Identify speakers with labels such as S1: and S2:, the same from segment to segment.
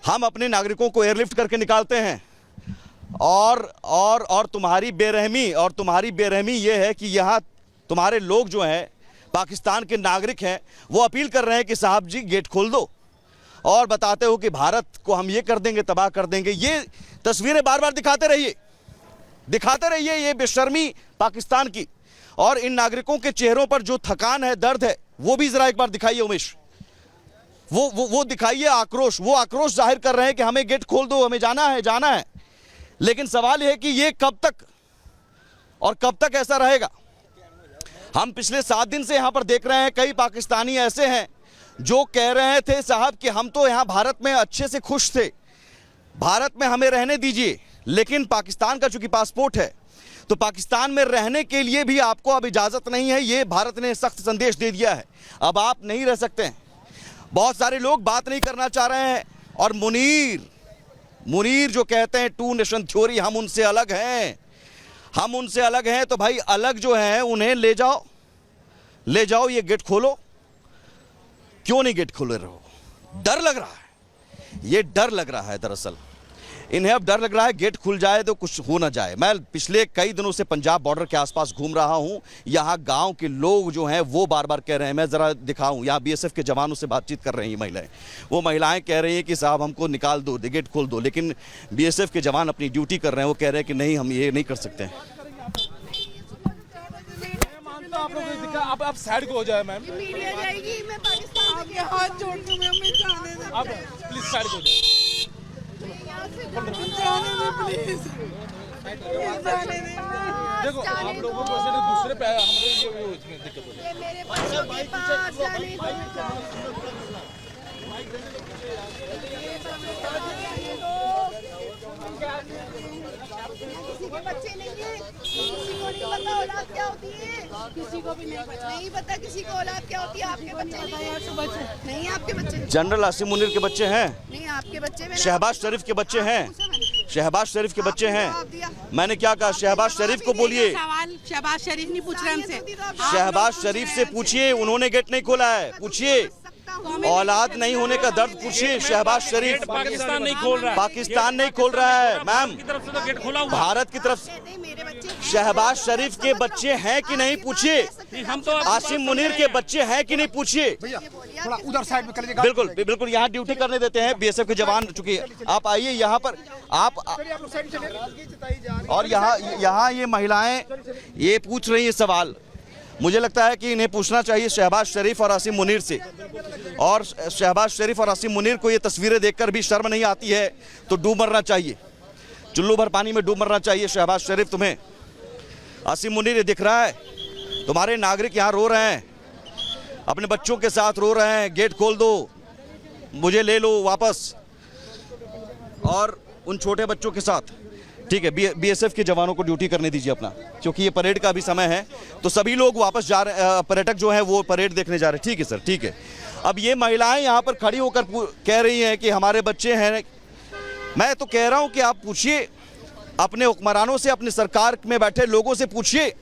S1: हम अपने नागरिकों को एयरलिफ्ट करके निकालते हैं और तुम्हारी बेरहमी ये है कि यहाँ तुम्हारे लोग जो हैं पाकिस्तान के नागरिक हैं, वो अपील कर रहे हैं कि साहब जी गेट खोल दो, और बताते हो कि भारत को हम ये कर देंगे, तबाह कर देंगे। ये तस्वीरें बार बार दिखाते रहिए ये बेशर्मी पाकिस्तान की। और इन नागरिकों के चेहरों पर जो थकान है, दर्द है, वो भी जरा एक बार दिखाइए उमेश, वो दिखाइए आक्रोश। वो आक्रोश जाहिर कर रहे हैं कि हमें गेट खोल दो, हमें जाना है। लेकिन सवाल यह है कि ये कब तक ऐसा रहेगा। हम पिछले 7 दिन से यहां पर देख रहे हैं, कई पाकिस्तानी ऐसे हैं जो कह रहे थे साहब कि हम तो यहां भारत में अच्छे से खुश थे, भारत में हमें रहने दीजिए। लेकिन पाकिस्तान का चूंकि पासपोर्ट है, तो पाकिस्तान में रहने के लिए भी आपको अब इजाजत नहीं है। ये भारत ने सख्त संदेश दे दिया है, अब आप नहीं रह सकते हैं। बहुत सारे लोग बात नहीं करना चाह रहे हैं। और मुनीर जो कहते हैं 2 नेशन थ्योरी, हम उनसे अलग हैं, तो भाई अलग जो है उन्हें ले जाओ, ये गेट खोलो। क्यों नहीं गेट खोल रहे हो? डर लग रहा है, ये डर लग रहा है। दरअसल इन्हें अब डर लग रहा है गेट खुल जाए तो कुछ हो ना जाए। मैं पिछले कई दिनों से पंजाब बॉर्डर के आसपास घूम रहा हूं। यहाँ गांव के लोग जो हैं वो बार बार कह रहे हैं, मैं ज़रा दिखाऊं, यहाँ बीएसएफ के जवानों से बातचीत कर रही हैं महिलाएं। वो महिलाएं कह रही हैं कि साहब हमको निकाल दो, गेट खोल दो। लेकिन बीएसएफ के जवान अपनी ड्यूटी कर रहे हैं, वो कह रहे हैं कि नहीं, हम ये नहीं कर सकते हैं।
S2: आप साइड को हो जाए मैम।
S3: मीडिया जाएगी, मैं पाकिस्तान के हाथ जोड़ती हूँ, मैं जाने दो।
S2: आप प्लीज साइड को हो जाए।
S3: जाने दो प्लीज, जाने दो।
S2: देखो आप लोगों को वैसे दूसरे पे हमारे ये इसमें दिक्कत हो रही है।
S3: ये मेरे बच्चों के पास जाने दो। किसी के बच्चे नहीं है, किसी को नहीं पता औलाद क्या होती है, किसी को भी नहीं पता किसी को औलाद क्या होती है। आपके बच्चे नहीं, आपके बच्चे
S1: जनरल आसिम मुनीर के बच्चे हैं,
S3: नहीं, आपके बच्चे,
S1: शहबाज शरीफ के बच्चे हैं, शहबाज शरीफ के बच्चे हैं। मैंने क्या कहा? शहबाज शरीफ को बोलिए।
S3: शहबाज शरीफ नहीं पूछ रहे हमसे,
S1: शहबाज शरीफ से पूछिए, उन्होंने गेट नहीं खोला है, पूछिए। औलाद नहीं होने का दर्द पूछिए शहबाज शरीफ।
S2: पाकिस्तान नहीं खोल रहा है,
S1: पाकिस्तान नहीं खोल रहा है मैम,
S2: की तरफ से तो गेट खोला हुआ।
S1: भारत की तरफ से। शहबाज शरीफ के बच्चे हैं कि नहीं पूछिए,
S2: हम तो
S1: आसिम मुनीर के बच्चे हैं कि नहीं पूछिए।
S4: थोड़ा उधर साइड में कर लीजिए।
S1: बिल्कुल यहाँ ड्यूटी करने देते हैं बीएसएफ के जवान। चूंकि आप आइए यहाँ पर, आप और यहाँ ये महिलाएं ये पूछ रही है सवाल। मुझे लगता है कि इन्हें पूछना चाहिए शहबाज शरीफ और आसिम मुनीर से। और शहबाज शरीफ और आसिम मुनीर को ये तस्वीरें देखकर भी शर्म नहीं आती है तो डूब मरना चाहिए, चुल्लू भर पानी में डूब मरना चाहिए। शहबाज शरीफ तुम्हें, आसिम मुनीर ये दिख रहा है, तुम्हारे नागरिक यहाँ रो रहे हैं, अपने बच्चों के साथ रो रहे हैं, गेट खोल दो, मुझे ले लो वापस, और उन छोटे बच्चों के साथ। ठीक है, बीएसएफ के जवानों को ड्यूटी करने दीजिए अपना, क्योंकि ये परेड का भी समय है, तो सभी लोग वापस जा रहे, पर्यटक जो हैं वो परेड देखने जा रहे हैं। ठीक है सर, ठीक है। अब ये महिलाएं यहाँ पर खड़ी होकर कह रही हैं कि हमारे बच्चे हैं। मैं तो कह रहा हूँ कि आप पूछिए अपने हुक्मरानों से, अपने सरकार में बैठे लोगों से पूछिए,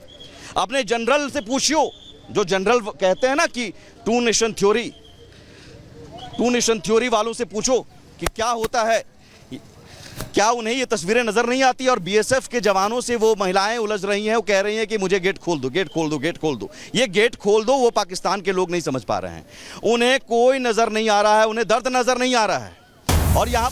S1: अपने जनरल से पूछियो, जो जनरल कहते हैं ना कि 2 नेशन थ्योरी वालों से पूछो कि क्या होता है। क्या उन्हें ये तस्वीरें नजर नहीं आती? और बीएसएफ के जवानों से वो महिलाएं उलझ रही हैं, वो कह रही हैं कि मुझे गेट खोल दो, गेट खोल दो, गेट खोल दो। ये गेट खोल दो वो पाकिस्तान के लोग नहीं समझ पा रहे हैं, उन्हें कोई नजर नहीं आ रहा है, उन्हें दर्द नजर नहीं आ रहा है। और यहाँ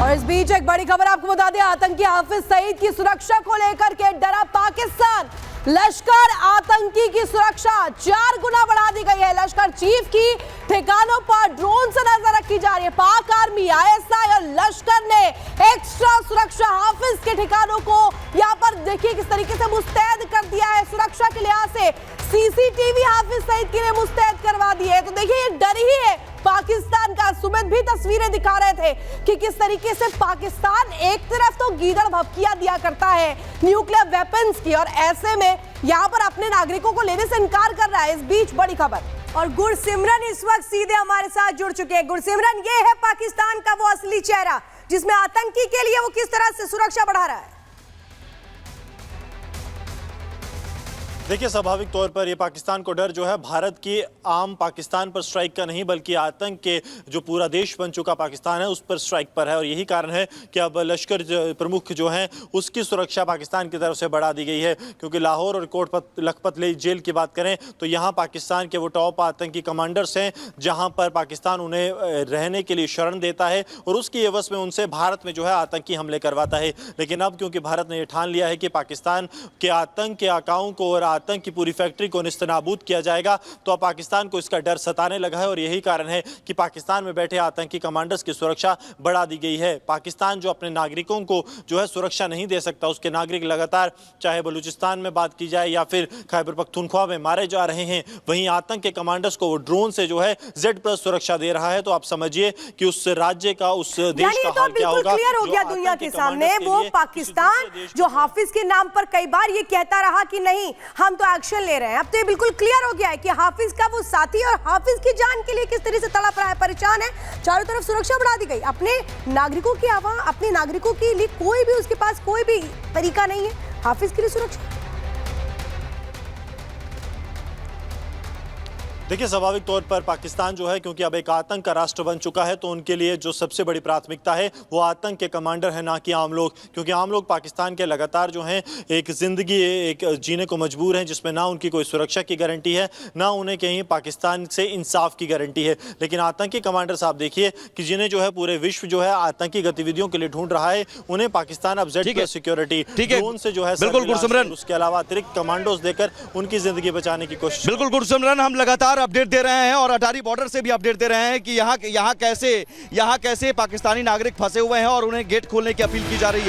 S5: और इस बीच एक बड़ी खबर आपको बता दें, आतंकी हाफिज सईद की सुरक्षा को लेकर के डरा पाकिस्तान। लश्कर आतंकी की सुरक्षा 4 गुना बढ़ा दी गई है। लश्कर चीफ की ठिकानों पर ड्रोन से नजर रखी जा रही है। पाक आर्मी, आईएसआई और लश्कर ने एक्स्ट्रा सुरक्षा हाफिज के ठिकानों को यहाँ पर देखिए किस तरीके से मुस्तैद कर दिया है। सुरक्षा के लिहाज से सीसीटीवी हाफिज सईद के लिए मुस्तैद करवा दी है। तो देखिए ये डर ही है पाकिस्तान का। सुमित भी तस्वीरें दिखा रहे थे कि किस तरीके से पाकिस्तान एक तरफ तो गीदड़ भभकियां दिया करता है न्यूक्लियर वेपन्स की, और ऐसे में यहाँ पर अपने नागरिकों को लेने से इनकार कर रहा है। इस बीच बड़ी खबर, और गुरसिमरन इस वक्त सीधे हमारे साथ जुड़ चुके हैं। गुरसिमरन, ये है पाकिस्तान का वो असली चेहरा जिसमें आतंकी के लिए वो किस तरह से सुरक्षा बढ़ा रहा है।
S6: देखिए, स्वाभाविक तौर पर ये पाकिस्तान को डर जो है भारत की आम पाकिस्तान पर स्ट्राइक का नहीं, बल्कि आतंक के जो पूरा देश बन चुका पाकिस्तान है उस पर स्ट्राइक पर है। और यही कारण है कि अब लश्कर प्रमुख जो हैं उसकी सुरक्षा पाकिस्तान की तरफ से बढ़ा दी गई है। क्योंकि लाहौर और कोट लखपत जेल की बात करें तो यहाँ पाकिस्तान के वो टॉप आतंकी कमांडर्स हैं जहाँ पर पाकिस्तान उन्हें रहने के लिए शरण देता है और उसकी एवज में उनसे भारत में जो है आतंकी हमले करवाता है। लेकिन अब क्योंकि भारत ने यह ठान लिया है कि पाकिस्तान के आतंक के आकाओं को और आतंक की पूरी फैक्ट्री को निस्तनाबूद किया जाएगा, तो अब पाकिस्तान को इसका डर सताने लगा है। और यही कारण है कि पाकिस्तान में बैठे आतंकी कमांडर्स की सुरक्षा बढ़ा दी गई है। पाकिस्तान जो अपने नागरिकों को जो है सुरक्षा नहीं दे सकता, उसके नागरिक लगातार चाहे बलूचिस्तान में बात की जाए या फिर खैबर पख्तूनख्वा में मारे जा रहे हैं, वहीं आतंक के कमांडर्स को वो ड्रोन से जो है Z+ सुरक्षा दे रहा है। तो आप समझिए कि उस राज्य का, उस देश का हाल क्या होगा।
S5: क्लियर हो गया दुनिया के सामने वो पाकिस्तान जो हाफिज के नाम पर कई बार ये कहता रहा कि नहीं हम तो एक्शन ले रहे हैं, अब तो ये बिल्कुल क्लियर हो गया है कि हाफिज का वो साथी और हाफिज की जान के लिए किस तरह से तड़प रहा है, परेशान है। चारों तरफ सुरक्षा बढ़ा दी गई, अपने नागरिकों की अपने नागरिकों के लिए कोई भी उसके पास कोई भी तरीका नहीं है हाफिज के लिए सुरक्षा।
S6: देखिए, स्वाभाविक तौर पर पाकिस्तान जो है क्योंकि अब एक आतंक का राष्ट्र बन चुका है, तो उनके लिए जो सबसे बड़ी प्राथमिकता है वो आतंक के कमांडर है, ना कि आम लोग। क्योंकि आम लोग पाकिस्तान के लगातार जो हैं एक ज़िंदगी एक जीने को मजबूर हैं जिसमें ना उनकी कोई सुरक्षा की गारंटी है, ना उन्हें कहीं पाकिस्तान से इंसाफ की गारंटी है। लेकिन आतंकी कमांडर साहब देखिए कि जिन्हें जो है पूरे विश्व जो है आतंकी गतिविधियों के लिए ढूंढ रहा है, उन्हें पाकिस्तान अब Z+ सिक्योरिटी ड्रोन से जो है
S1: बिल्कुल गुरसिमरन,
S6: उसके अलावा अतिरिक्त कमांडोज देकर उनकी जिंदगी बचाने की कोशिश।
S1: बिल्कुल गुरसिमरन, हम लगातार अपडेट दे रहे हैं और अटारी बॉर्डर से भी अपडेट दे रहे हैं कि यहाँ कैसे पाकिस्तानी नागरिक फंसे हुए हैं और उन्हें गेट खोलने की अपील की जा रही है।